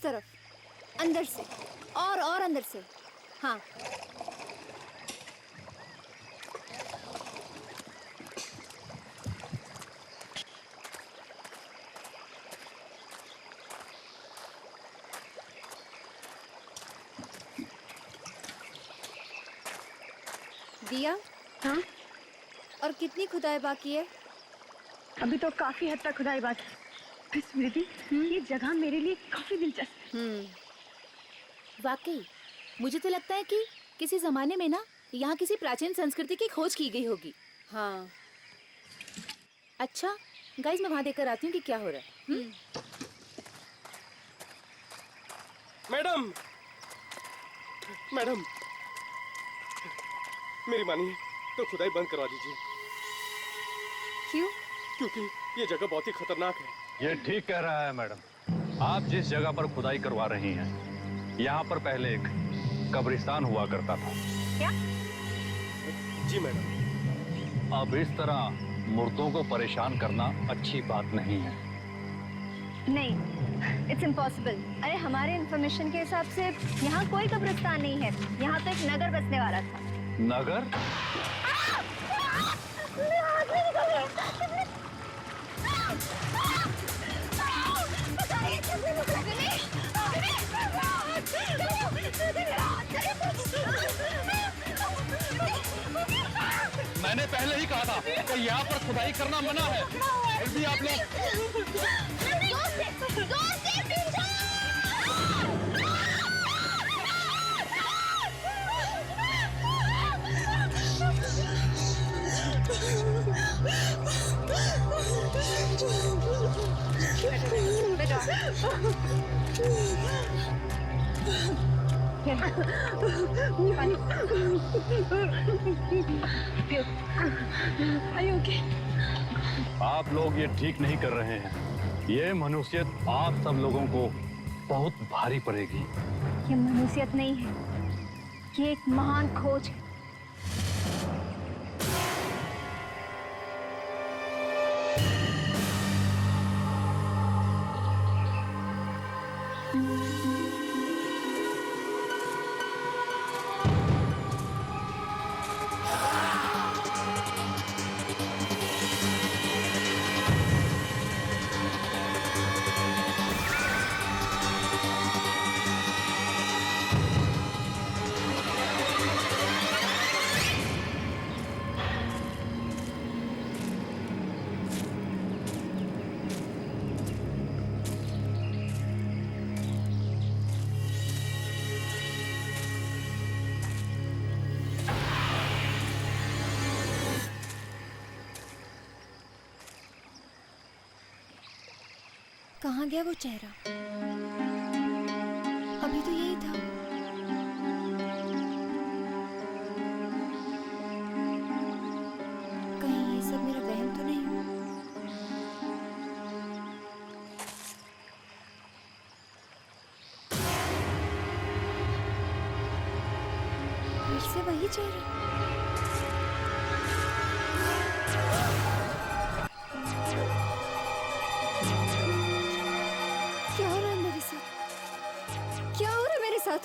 उस तरफ, अंदर से और अंदर से। हाँ, दिया। हाँ, और कितनी खुदाई बाकी है? अभी तो काफी हद तक खुदाई बाकी है। स्मृति, ये जगह मेरे लिए काफी दिलचस्प है। वाकई मुझे तो लगता है कि किसी जमाने में ना यहाँ किसी प्राचीन संस्कृति की खोज की गई होगी। हाँ। अच्छा गाइस, मैं वहाँ देखकर आती हूँ कि क्या हो रहा है। मैडम, मैडम, मेरी मानिए तो खुदाई बंद करवा दीजिए। क्यों? क्योंकि ये जगह बहुत ही खतरनाक है। ये ठीक कह रहा है मैडम। आप जिस जगह पर खुदाई करवा रही हैं, यहाँ पर पहले एक कब्रिस्तान हुआ करता था। क्या? जी मैडम। अब इस तरह मुर्दों को परेशान करना अच्छी बात नहीं है। नहीं, इट्स इम्पॉसिबल। अरे हमारे इंफॉर्मेशन के हिसाब से यहाँ कोई कब्रिस्तान नहीं है। यहाँ तो एक नगर बसने वाला था। नगर? मैंने पहले ही कहा था कि यहाँ पर खुदाई करना मना है। फिर भी आप लोग आप लोग ये ठीक नहीं कर रहे हैं। ये मनुष्यत आप सब लोगों को बहुत भारी पड़ेगी। ये मनुष्यत नहीं है, ये एक महान खोज है। कहाँ गया वो चेहरा? अभी तो यही था। कहीं ये सब मेरा वहम तो नहीं? फिर से वही चेहरा। क्या हो रहा है मेरे साथ? क्या हो रहा है मेरे साथ?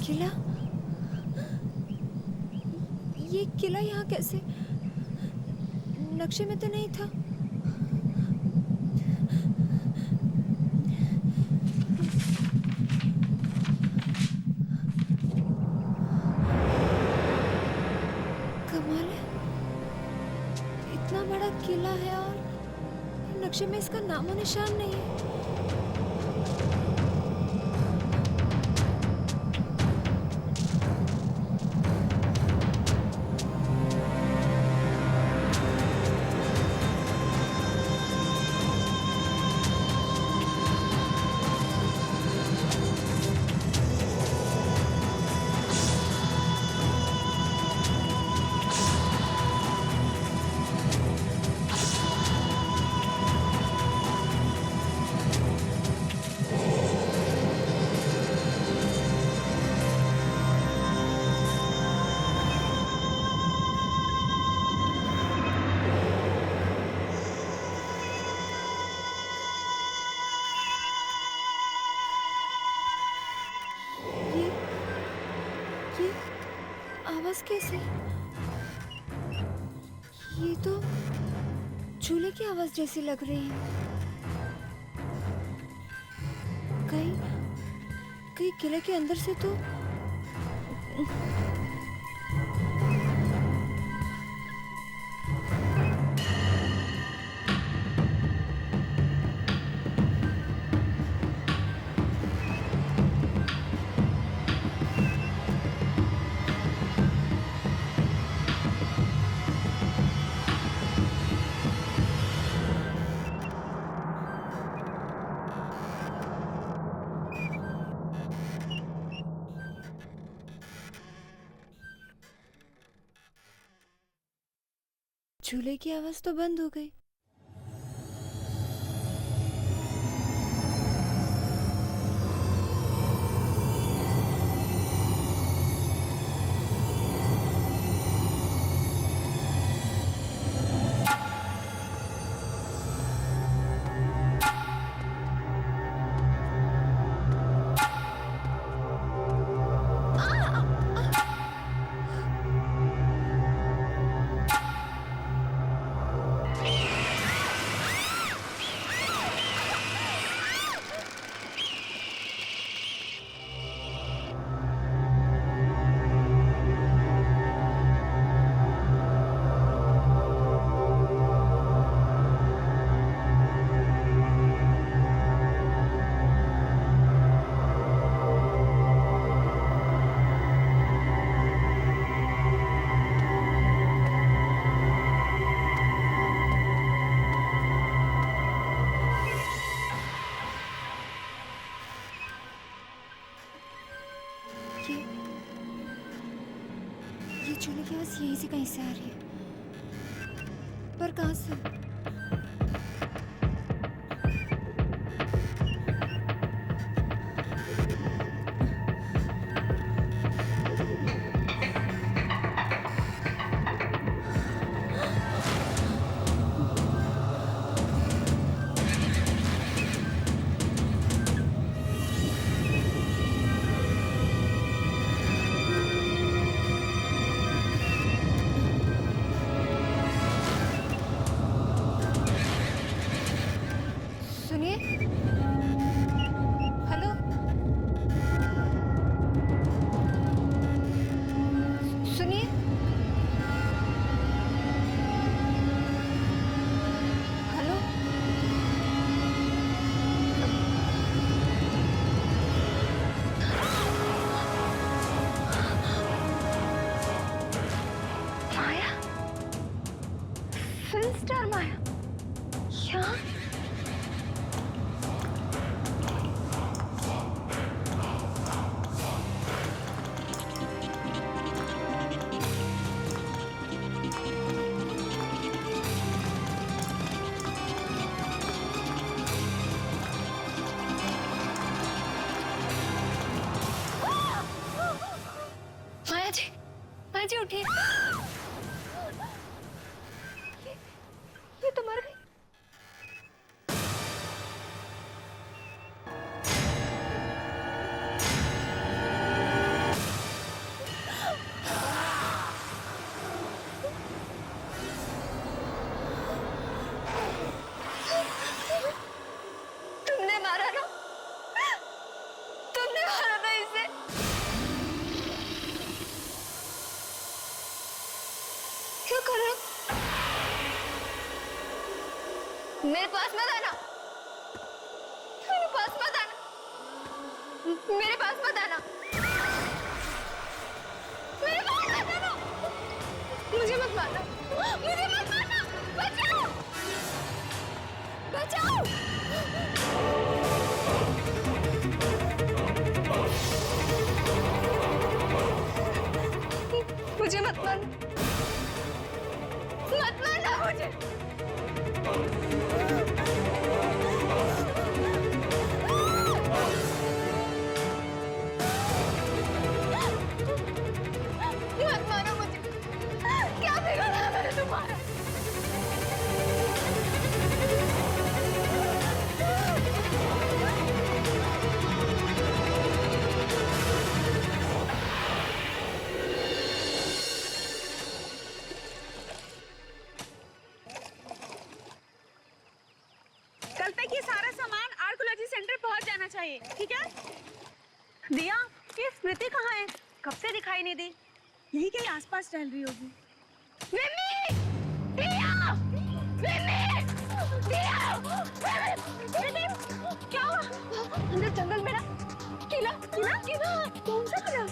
किला? ये किला यहाँ कैसे? नक्शे में तो नहीं था। कमाल है, इतना बड़ा किला है और नक्शे में इसका नामो निशान नहीं है। ये आवाज कैसे? ये तो झूले की आवाज जैसी लग रही है। कहीं कहीं किले के अंदर से तो झूले की आवाज तो बंद हो गई। ये झूले की आवाज यहीं से कहीं से आ रही है, पर कहाँ से? सुनिए, हेलो, सुनिए, हेलो, माया, फिल्म स्टार माया, यहाँ माया जी उठिए। ये तो मर गई। तुमने मारा ना, तुमने मारा ना इसे। कर रहे हो? मेरे पास मत आना, मेरे पास मत आना, मेरे पास मत आना, मेरे पास मत आना, मुझे मत मारना, मुझे मत मारना, बचाओ, बचाओ। मुझे मत मारना, मत मारना मुझे। मत मारो मुझे, क्या बिगाड़ा है मैंने तुम्हारा? कल तक ये सारा सामान आर्कोलॉजी सेंटर पहुंच जाना चाहिए, ठीक है? दिया, ये स्मृति कहाँ है? कब से दिखाई नहीं दी? यही कहीं आसपास टहल रही होगी। मिम्मी! दिया! मिम्मी! दिया! मिम्मी! क्या हुआ? अंदर जंगल में ना किला, किला, किला। कौन सा किला?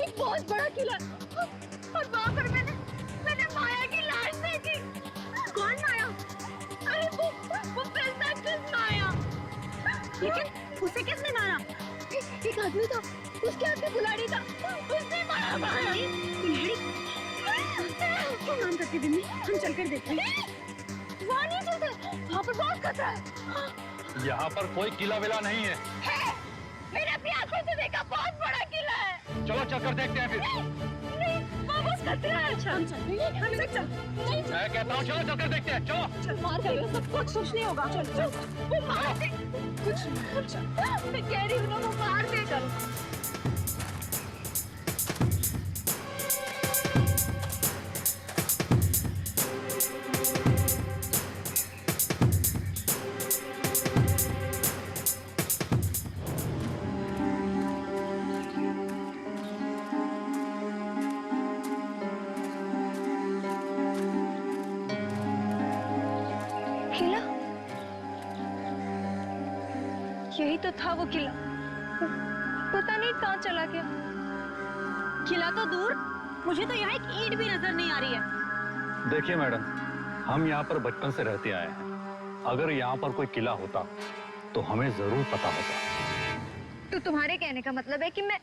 एक बहुत बड़ा किला। और वहाँ पर मैंने माया की लाश देखी। कौन माया? अरे वो प्रिंसेस माया। लेकिन उसे किसने मारा? एक आदमी था, उसके हाथ में कुल्हाड़ी था, उसने मारा माया। कुल्हाड़ी? क्या नाम करती बिन्नी? हम चलकर देखते हैं। वहाँ नहीं चलते, वहाँ पर बहुत खतरा है। यहाँ पर कोई किला विला नहीं है। मैंने अपनी आंखों से देखा, बहुत बड़ा किला है। चलो चलकर देखते हैं फिर। नहीं, वहाँ बस खतरा है। अच्छा, हम चल। हम सब चल। नहीं, मैं कहता हूँ चलो चलकर देखते हैं, चलो। चल, मार कर सब कुछ नहीं होगा। चल, चल। वो मार दे। कुछ नहीं। चल। मैं कह रही हूँ ना, वो मार दे। चल। किला? यही तो था वो किला। पता नहीं कहाँ चला गया। किला तो दूर, मुझे तो यहाँ एक ईंट भी नजर नहीं आ रही है। देखिए मैडम, हम यहाँ पर बचपन से रहते आए हैं। अगर यहाँ पर कोई किला होता तो हमें जरूर पता होता। तो तुम्हारे कहने का मतलब है कि मैं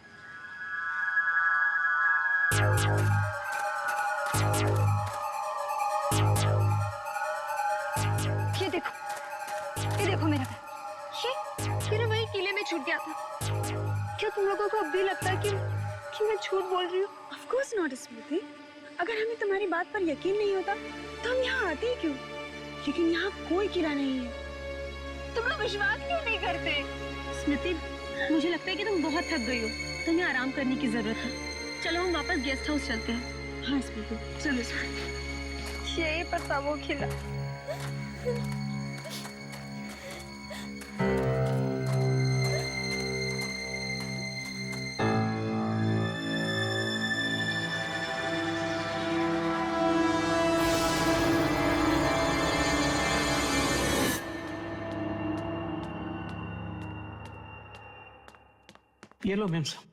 ये देखो मेरा पैर। ये ना वही किले में छूट गया था। क्या तुम लोगों को अब भी लगता है कि मैं झूठ बोल रही हूँ? Of course not, स्मृति। अगर हमें तुम्हारी बात पर यकीन नहीं होता तो हम यहाँ आते ही क्यों? लेकिन यहाँ कोई किला नहीं है। तुम लोग विश्वास क्यों नहीं करते? स्मृति, मुझे लगता है कि तुम बहुत थक गई हो। तुम्हें आराम करने की जरूरत है। चलो हम वापस गेस्ट हाउस चलते हैं। हाँ स्मृति, चलो स्मृति। यही पर था वो किला। ये लो मैम साहब।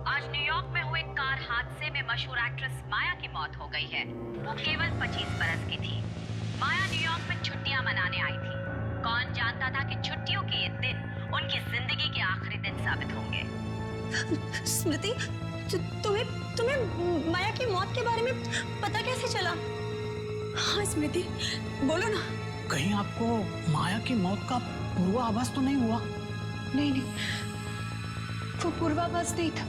आज न्यूयॉर्क में हुए कार हादसे में मशहूर एक्ट्रेस माया की मौत हो गई है। वो केवल 25 बरस की थी। माया न्यूयॉर्क में छुट्टियां मनाने आई थी। कौन जानता था कि छुट्टियों के ये दिन उनकी जिंदगी के आखिरी दिन साबित होंगे। स्मृति, तुम्हें माया की मौत के बारे में पता कैसे चला? हाँ स्मृति, बोलो ना। कहीं आपको माया की मौत का पूर्वाभास तो नहीं हुआ? नहीं, वो पूर्वाभास नहीं था।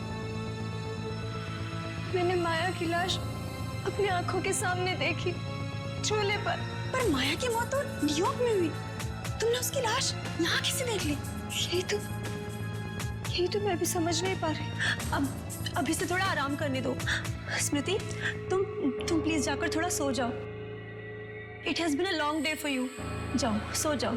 मैंने माया की लाश अपनी आंखों के सामने देखी, चूल्हे पर। पर माया की मौत तो न्यूयॉर्क में हुई। तुमने उसकी लाश यहाँ कैसे देख ली? ये यही तो मैं भी समझ नहीं पा रही। अब अभी से थोड़ा आराम करने दो। स्मृति, तुम प्लीज जाकर थोड़ा सो जाओ। It has been a long day for you. जाओ, सो जाओ।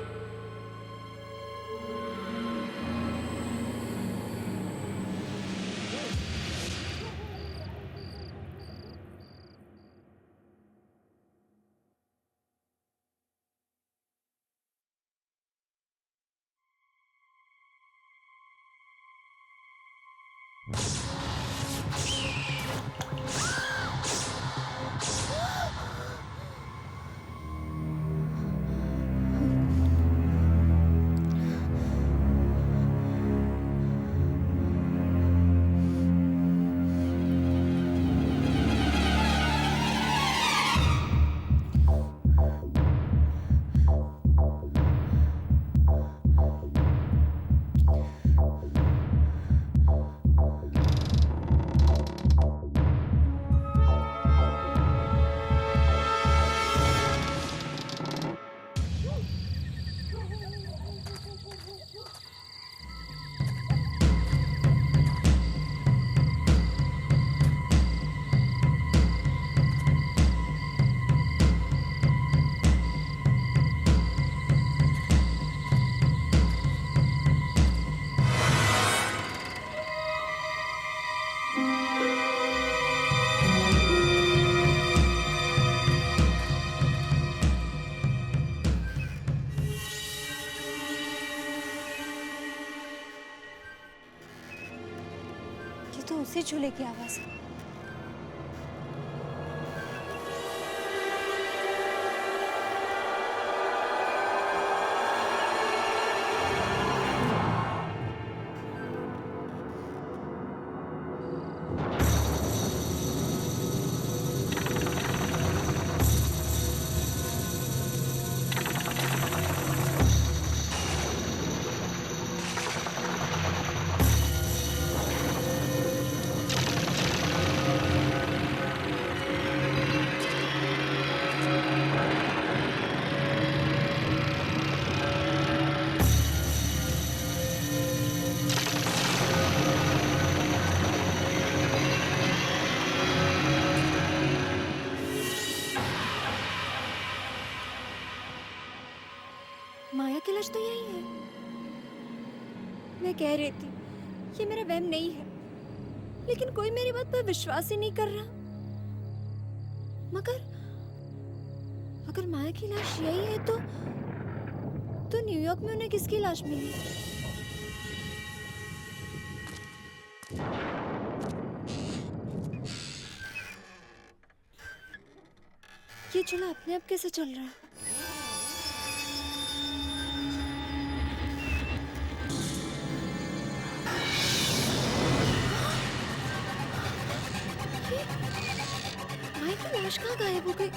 ये तो उसी झूले की आवाज है। माया की लाश तो यही है। मैं कह रही थी ये मेरा वहम नहीं है, लेकिन कोई मेरी बात पर विश्वास ही नहीं कर रहा। मगर अगर माया की लाश यही है तो न्यूयॉर्क में उन्हें किसकी लाश मिली? ये चूल्हा अपने आप कैसे चल रहा है? माया की लाश कहाँ गायब हो गई?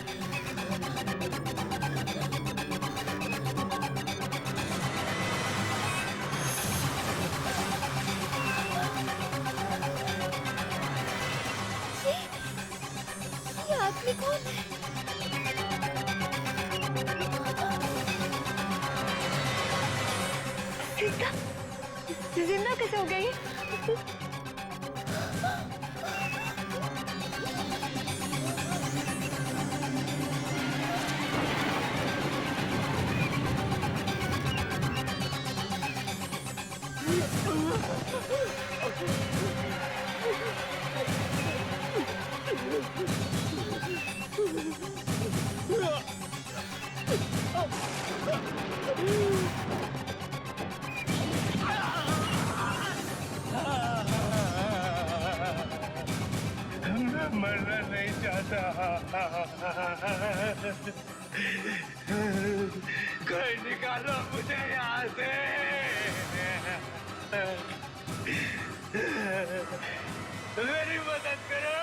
ये आदमी कौन है? जिंदा कैसे हो गई? मरना नहीं चाहता। कोई निकालो मुझे यहाँ से। मेरी मदद करो।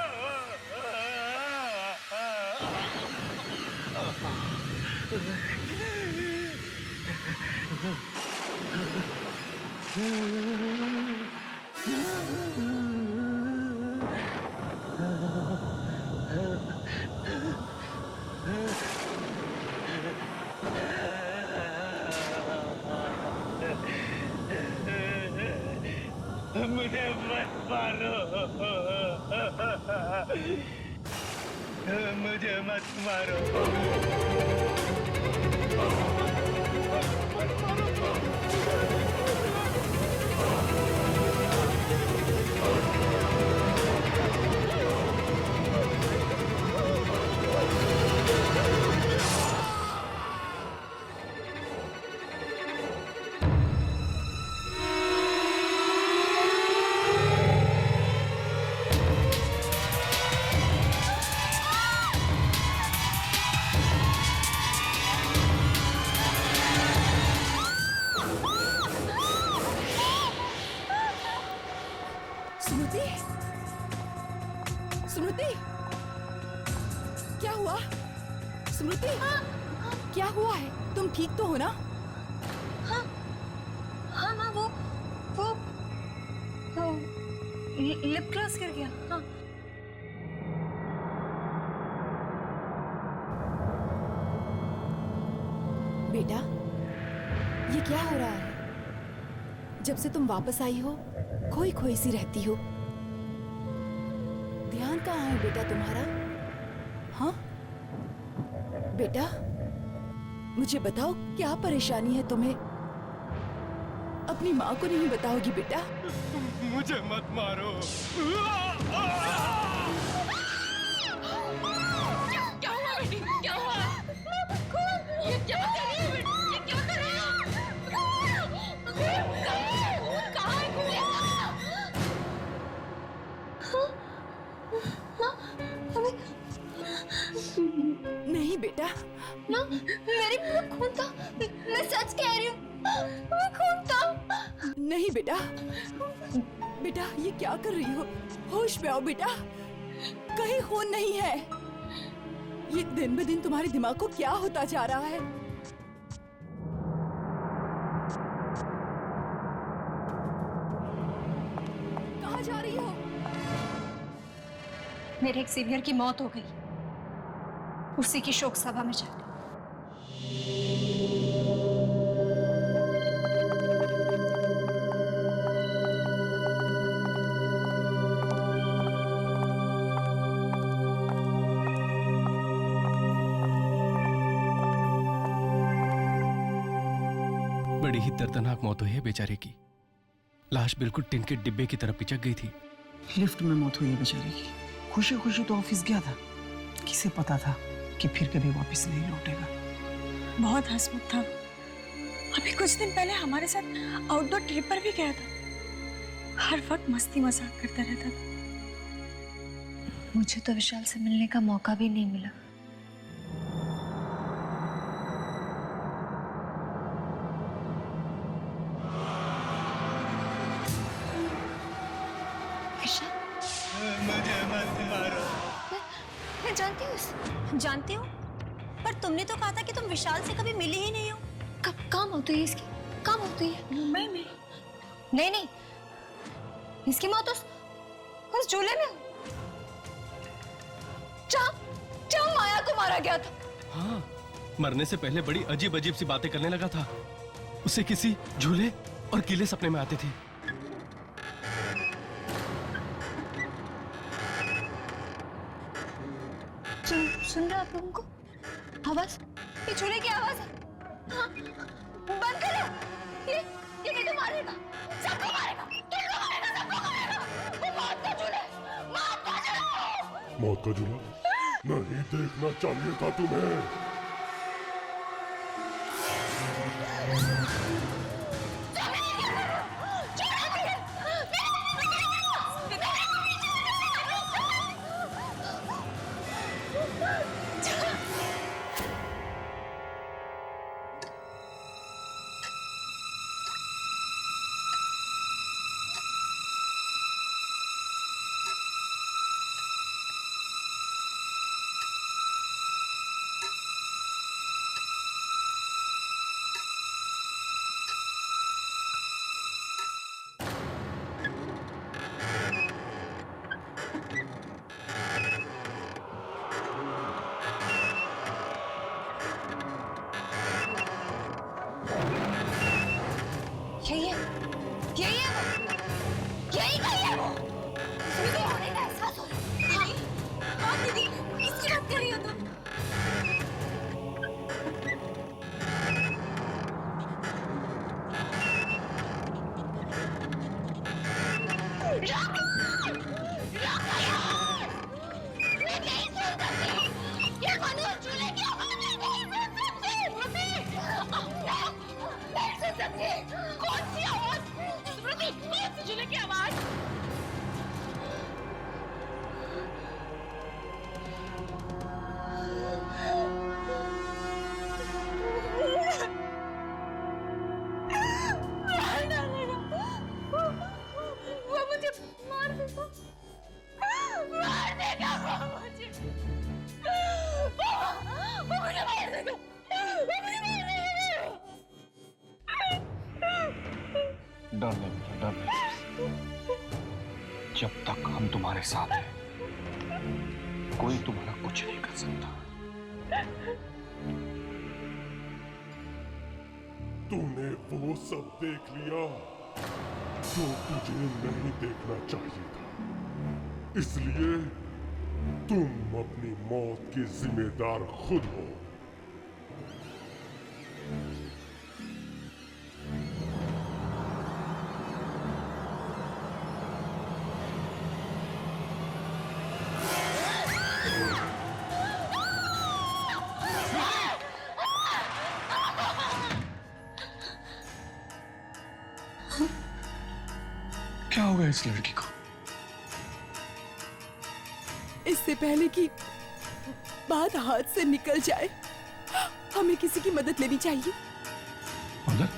मुझे मत मारो, मुझे मत मारो। स्मृति, स्मृति, क्या हुआ? स्मृति, क्या हुआ है? तुम ठीक तो हो ना? हाँ माँ, वो लिप ग्लॉस गिर गया। हाँ। बेटा, ये क्या हो रहा है? जब से तुम वापस आई हो, खोई खोई सी रहती हो। ध्यान कहाँ है बेटा तुम्हारा? हाँ बेटा, मुझे बताओ क्या परेशानी है तुम्हें? अपनी माँ को नहीं बताओगी बेटा? मुझे मत मारो। क्या हुआ बेटी? क्या हुआ? ये क्या कर रही है बेटी? ये क्या कर रही है? कहाँ है गुड़िया? नहीं बेटा, माँ, मेरी मुंह में खून था। मैं सच कह रही हूँ, मैं खून था। नहीं बेटा, बेटा ये क्या कर रही हो? होश में आओ बेटा, कहीं खून नहीं है। ये दिन ब दिन तुम्हारे दिमाग को क्या होता जा रहा है? कहाँ जा रही हो? मेरे एक सीनियर की मौत हो गई, उसी की शोक सभा में जाकर। बड़ी ही दर्दनाक मौत हुई है बेचारे की। लाश बिल्कुल टिन के डिब्बे की तरह पिचक गई थी। लिफ्ट में मौत हुई है बेचारे की। खुशी खुशी तो ऑफिस गया था, किसे पता था कि फिर कभी वापस नहीं लौटेगा। बहुत हंसमुख था। अभी कुछ दिन पहले हमारे साथ आउटडोर ट्रिप पर भी गया था। हर वक्त मस्ती मजाक करता रहता था। मुझे तो विशाल से मिलने का मौका भी नहीं मिला। मुझे मत मारो। मैं जानती हूँ, पर तुमने तो कहा था कि तुम विशाल से कभी मिले ही नहीं हो। कब काम होती है इसकी? काम होती है मुंबई में? नहीं, इसकी मौत उस झूले में। जहाँ माया को मारा गया था। हाँ, मरने से पहले बड़ी अजीब अजीब सी बातें करने लगा था। उसे किसी झूले और किले सपने में आते थे। सुन रहे आप लोगों को आवाज? ये झूले की आवाज है। हाँ, बंद करो। ये नहीं तो मारेगा, सबको मारेगा, तुमको मारेगा, सबको मारेगा। वो मौत का झूला, मौत का झूला। मौत का झूला? नहीं देखना चाहिए था तुम्हें। डर ले बेटा, डर ले। जब तक हम तुम्हारे साथ हैं, कोई तुम्हारा कुछ नहीं कर सकता। तूने वो सब देख लिया जो तुझे नहीं देखना चाहिए था, इसलिए तुम अपनी मौत की जिम्मेदार खुद हो। क्या हो गया इस लड़की को? इससे पहले कि बात हाथ से निकल जाए, हमें किसी की मदद लेनी चाहिए। मदद?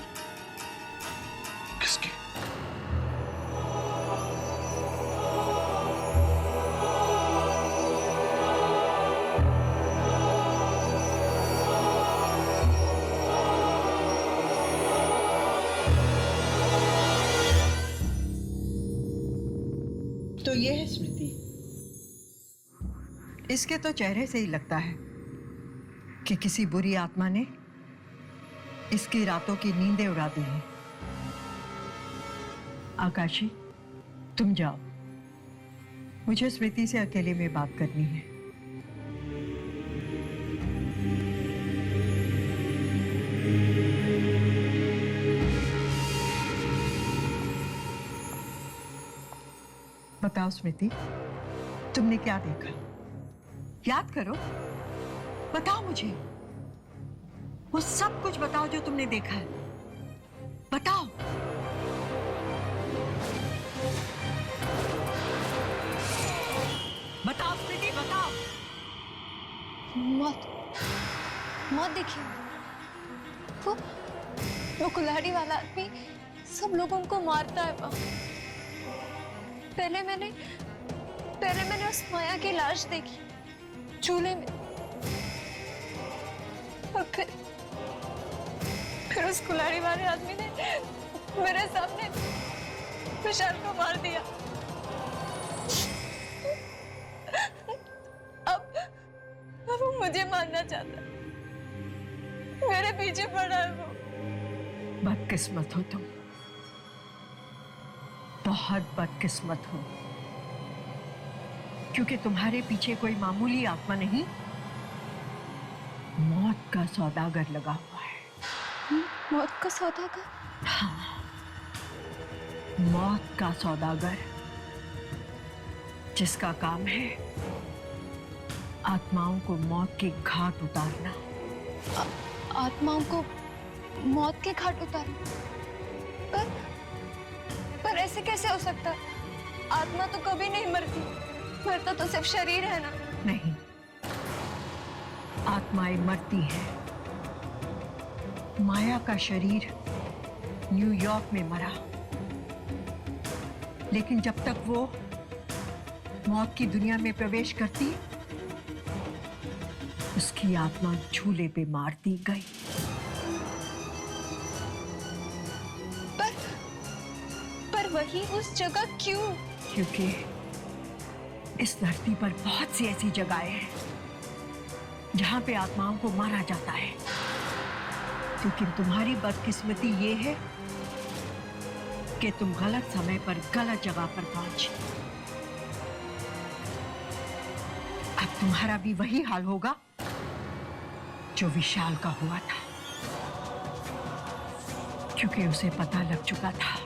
किसकी? तो ये है स्मृति। इसके तो चेहरे से ही लगता है कि किसी बुरी आत्मा ने इसकी रातों की नींदें उड़ा दी हैं। आकाशी, तुम जाओ, मुझे स्मृति से अकेले में बात करनी है। बताओ स्मृति, तुमने क्या देखा? याद करो, बताओ मुझे, वो सब कुछ बताओ जो तुमने देखा है। बताओ। बताओ स्मृति, बताओ। मौत, मौत देखिए, वो कुल्हाड़ी वाला आदमी सब लोगों को मारता है। पहले मैंने उस माया की लाश देखी चूल्हे में, और फिर उस कुल्हाड़ी वाले आदमी ने मेरे सामने विशाल को मार दिया। अब वो मुझे मारना चाहता है, मेरे पीछे पड़ा है वो। बदकिस्मत हो तुम, बहुत बदकिस्मत हो, क्योंकि तुम्हारे पीछे कोई मामूली आत्मा नहीं, मौत का सौदागर लगा हुआ है। मौत का सौदागर? हाँ, मौत का सौदागर, जिसका काम है आत्माओं को मौत के घाट उतारना। आत्माओं को मौत के घाट उतारना? पर ऐसे कैसे हो सकता है? आत्मा तो कभी नहीं मरती, मरता तो सिर्फ शरीर है ना। नहीं, आत्माएं मरती हैं। माया का शरीर न्यूयॉर्क में मरा, लेकिन जब तक वो मौत की दुनिया में प्रवेश करती, उसकी आत्मा झूले पे मार दी गई। पर वही उस जगह क्यों? क्योंकि इस धरती पर बहुत सी ऐसी जगहें हैं जहां पे आत्माओं को मारा जाता है, लेकिन तुम्हारी बदकिस्मती ये है कि तुम गलत समय पर गलत जगह पर पहुंचे। अब तुम्हारा भी वही हाल होगा जो विशाल का हुआ था, क्योंकि उसे पता लग चुका था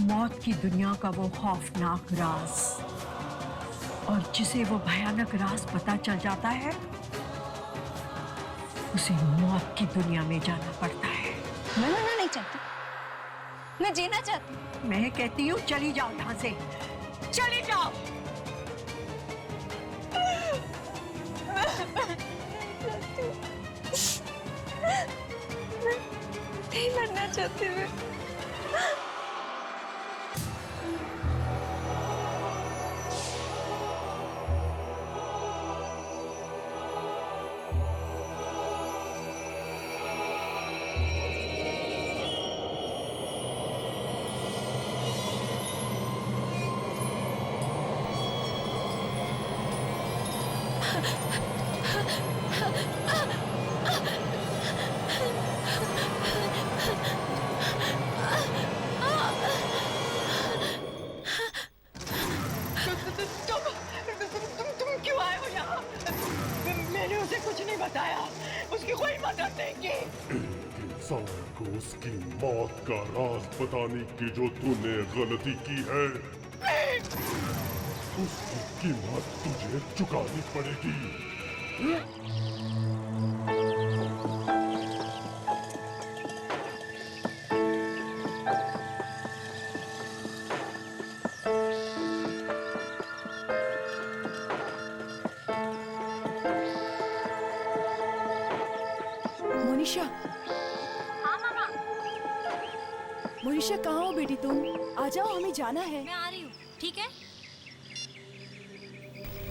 मौत की दुनिया का वो खौफनाक राज, और जिसे वो भयानक राज पता चल जाता है, उसे मौत की दुनिया में जाना पड़ता है। मैं मरना नहीं चाहती, मैं जीना चाहती हूँ। मैं कहती हूँ चली जाओ यहां से, चली जाओ। नहीं मरना चाहती मैं। तुम क्यों आए हो यहाँ? मैंने उसे कुछ नहीं बताया, उसकी कोई मदद नहीं की। एक इंसान को उसकी मौत का राज बताने की जो तूने गलती की है, उसकी कीमत तुझे चुकानी पड़ेगी। मोनिशा, हाँ मामा, मोनिशा कहाँ हो बेटी तुम? आ जाओ, हमें जाना है। मैं आ रही हूँ, ठीक है?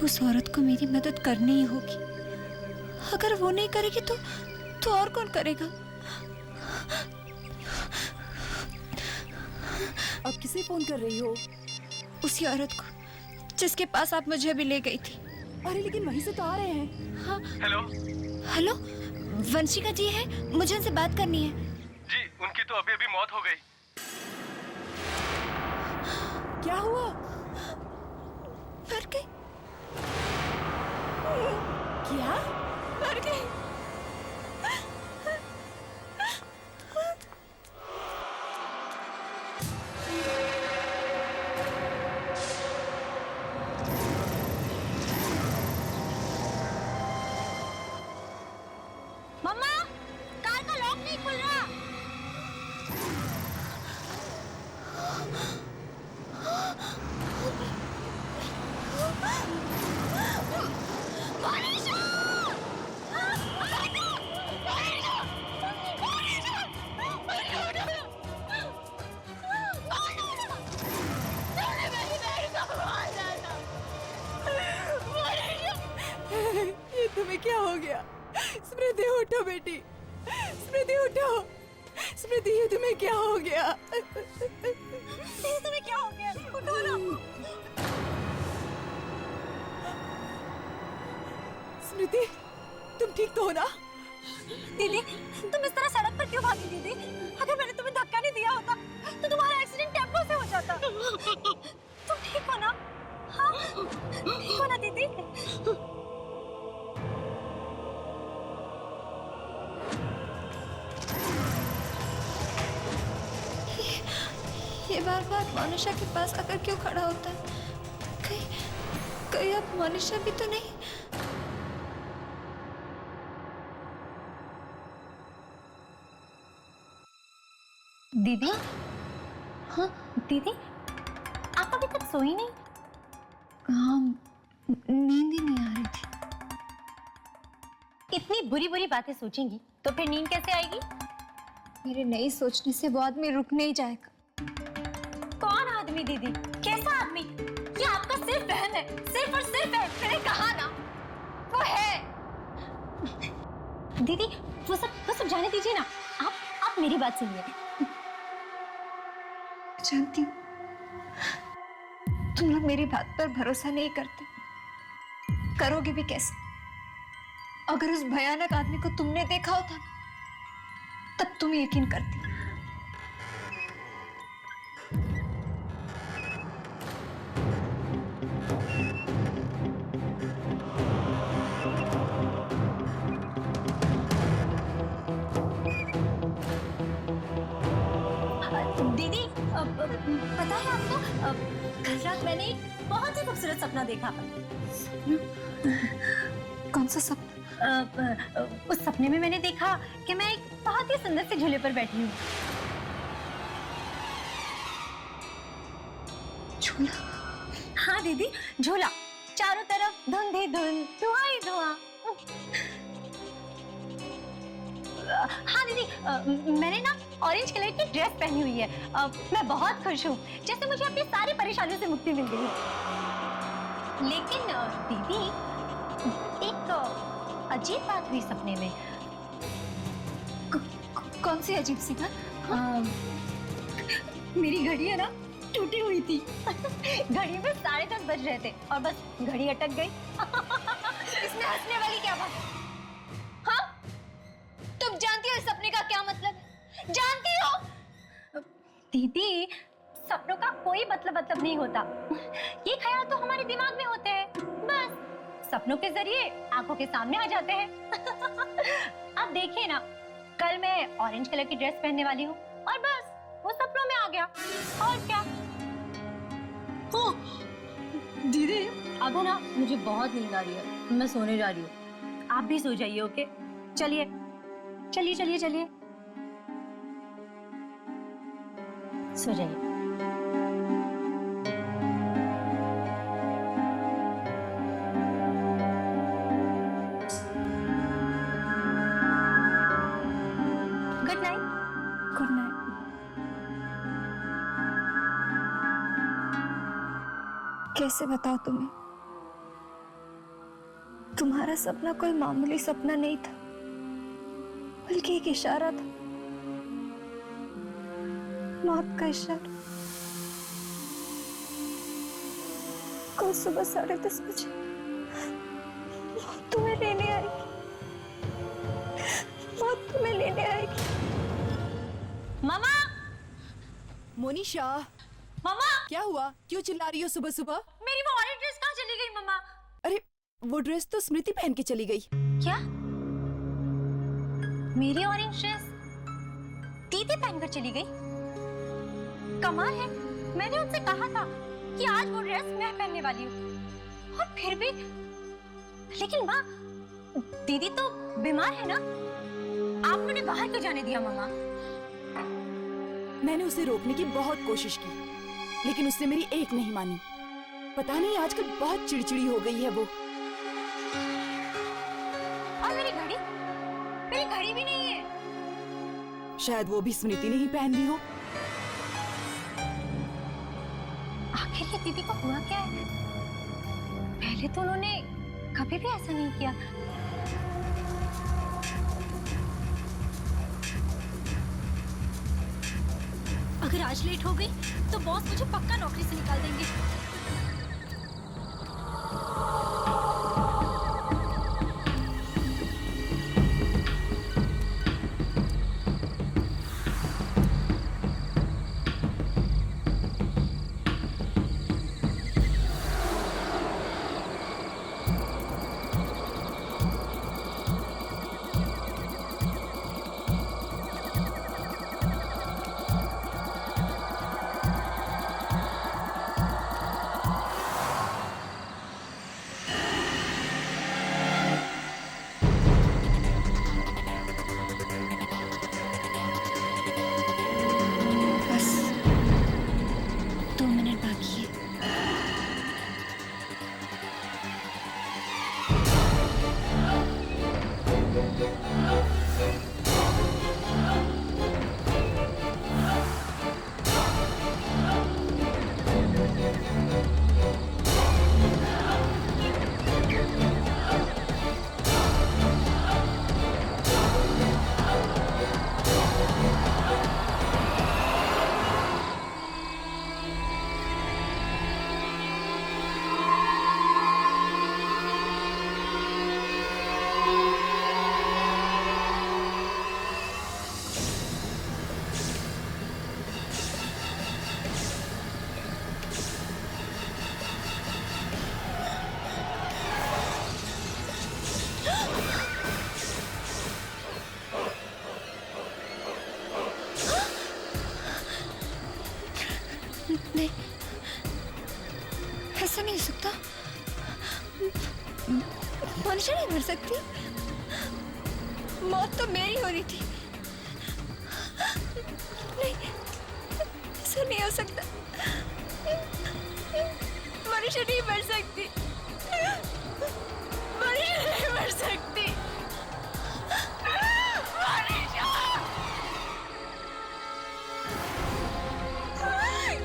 उस औरत को मेरी मदद करनी ही होगी। अगर वो नहीं करेगी तो और कौन करेगा? अब किसे फोन कर रही हो? उसी औरत को जिसके पास आप मुझे अभी ले गई थी। अरे लेकिन वहीं से तो आ रहे हैं। हाँ। हेलो हेलो, वंशिका जी है, मुझे उनसे बात करनी है। जी, उनकी तो अभी अभी मौत हो गई। क्या हुआ? मर गई। क्या? मर गई। मम्मा, कार का लॉक नहीं खुल रहा। मनीषा! ये तुम्हें क्या हो गया? स्मृति उठो बेटी, स्मृति उठो। स्मृति, ये तुम्हें क्या हो गया? तुम्हें क्या हो गया? उठो ना। स्मृति, तुम ठीक तो हो ना? दीदी, तुम इस तरह सड़क पर क्यों भागी दीदी? अगर मैंने तुम्हें धक्का नहीं दिया होता तो तुम्हारा एक्सीडेंट टेम्पो से हो जाता। तुम ठीक हो ना? हाँ, ठीक हो ना दीदी? ये बार बार मोनिशा के पास आकर क्यों खड़ा होता है? कहीं अब मोनिशा भी तो नहीं? दीदी? हाँ दीदी, आप अभी तक सोई नहीं? हाँ, नींद ही नहीं आ रही थी। इतनी बुरी बुरी बातें सोचेंगी तो फिर नींद कैसे आएगी? मेरे नहीं सोचने से वो आदमी रुक नहीं जाएगा। कौन आदमी दीदी? कैसा आदमी? ये आपका सिर्फ बहन है, सिर्फ और सिर्फ है। मैंने कहा ना, वो है। दीदी, वो सब जाने दीजिए ना। आप मेरी बात सुनिए। जानती हूँ तुम लोग मेरी बात पर भरोसा नहीं करते। करोगे भी कैसे? अगर उस भयानक आदमी को तुमने देखा होता ना, तब तुम यकीन करती। दीदी, पता है आपको, कल रात मैंने एक बहुत ही खूबसूरत सपना देखा। कौन सा सपना? उस सपने में मैंने देखा कि मैं एक बहुत ही सुंदर से झूले पर बैठी हूँ। झूला? हाँ दीदी, झूला। चारों तरफ धुंध ही धुंध, धुआं ही धुआं। हाँ दीदी, मैंने ना ऑरेंज कलर की ड्रेस पहनी हुई है। मैं बहुत खुश हूँ, जैसे मुझे अपनी सारी परेशानियों से मुक्ति मिल गई है। लेकिन दीदी, एक अजीब बात हुई सपने में। कौन सी अजीब सी बात? मेरी घड़ी है ना, टूटी हुई थी। घड़ी में 10:30 बज रहे थे और बस घड़ी अटक गई। इसमें हंसने वाली क्या बात? हाँ, तुम जानती हो इस सपने का क्या मतलब है? जानती हो? दीदी, सपनों का कोई मतलब नहीं होता। ये ख्याल तो हमारे दिमाग में होते हैं, बस सपनों के जरिए आंखों के सामने आ जाते हैं। आप देखिए ना, कल मैं ऑरेंज कलर की ड्रेस पहनने वाली हूँ और बस वो सपनों में आ गया। और क्या? दीदी, अब है ना, मुझे बहुत नींद आ रही है, मैं सोने जा रही हूँ। आप भी सो जाइए, ओके? चलिए चलिए चलिए चलिए, सो जाइए। Good night. Good night. कैसे बताओ तुम्हें? तुम्हारा सपना कोई मामूली सपना नहीं था, बल्कि एक इशारा था, मौत का इशारा। कल सुबह 10:30 बजे मौत तुम्हें लेने आएगी, मौत तुम्हें लेने आएगी। मामा! मोनिशा, मामा! क्या हुआ? क्यों चिल्ला रही हो सुबह सुबह? मेरी वो ऑरेंज ड्रेस कहाँ चली गई मामा? अरे, वो ड्रेस तो स्मृति पहन के चली गई। क्या? मेरी ऑरेंज ड्रेस दीदी पहनकर चली गई? कमाल है, मैंने उनसे कहा था कि आज वो ड्रेस मैं पहनने वाली हूँ, और फिर भी। लेकिन माँ, दीदी तो बीमार है ना, आपने उन्हें बाहर क्यों जाने दिया मामा? मैंने उसे रोकने की बहुत कोशिश की, लेकिन उसने मेरी एक नहीं मानी। पता नहीं आजकल बहुत चिड़चिड़ी हो गई है वो। और मेरी घड़ी भी नहीं है। शायद वो भी स्मृति ने ही पहन ली हो। आखिर ये दीदी को हुआ क्या है? पहले तो उन्होंने कभी भी ऐसा नहीं किया। अगर आज लेट हो गई तो बॉस मुझे पक्का नौकरी से निकाल देंगे। बस 2 मिनट बाकी है। नहीं, ऐसा नहीं हो सकता। मनुष्य नहीं मर सकती। मौत तो मेरी हो रही थी। नहीं, ऐसा नहीं हो सकता। मनुष्य नहीं मर सकती। मनुष्य नहीं मर सकती।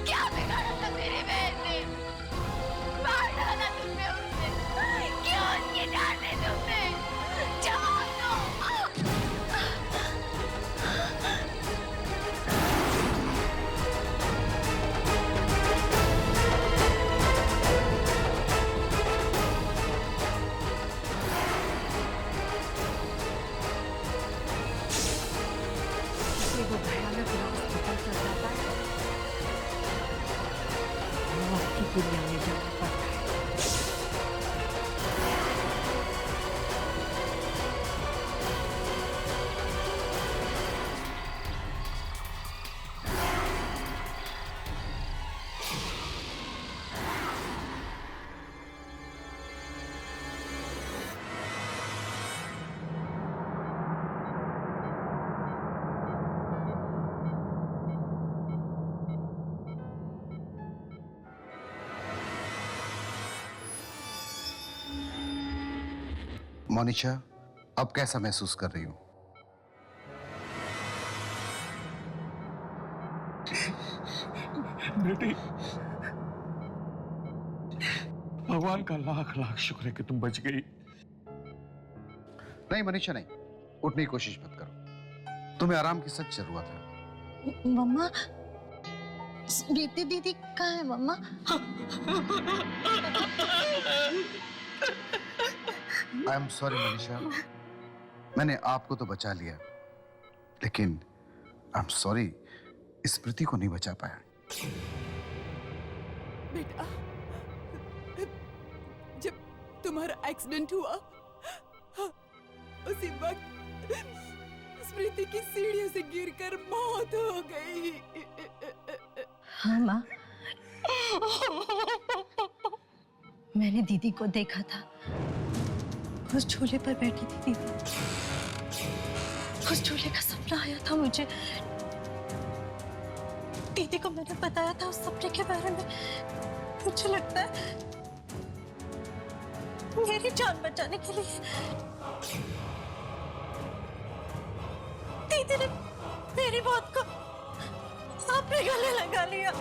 क्या बिगाड़ा था मेरी बहन ने? मार डाला तुमने उसे। क्यों उसकी जान दी तुमने? जवाब दो। मोनिशा, अब कैसा महसूस कर रही हूं? बेटी, भगवान का लाख लाख शुक्र है कि तुम बच गई। नहीं मनीषा, नहीं, उठने की कोशिश मत करो। तुम्हें आराम की सख्त जरूरत है। मम्मा, स्मृति दीदी कहाँ है मम्मा? आई एम सॉरी मनीषा, मैंने आपको तो बचा लिया, लेकिन आई एम सॉरी, स्मृति को नहीं बचा पाया। बेटा, जब तुम्हारा एक्सीडेंट हुआ उसी वक्त स्मृति की सीढ़ियों से गिरकर मौत हो गई। हाँ माँ, मैंने दीदी को देखा था, उस झूले पर बैठी थी दीदी। उस झूले का सपना आया था मुझे। दीदी को मैंने बताया था उस सपने के बारे में। मुझे लगता है मेरी जान बचाने के लिए दीदी ने मेरी मौत को अपने गले लगा लिया।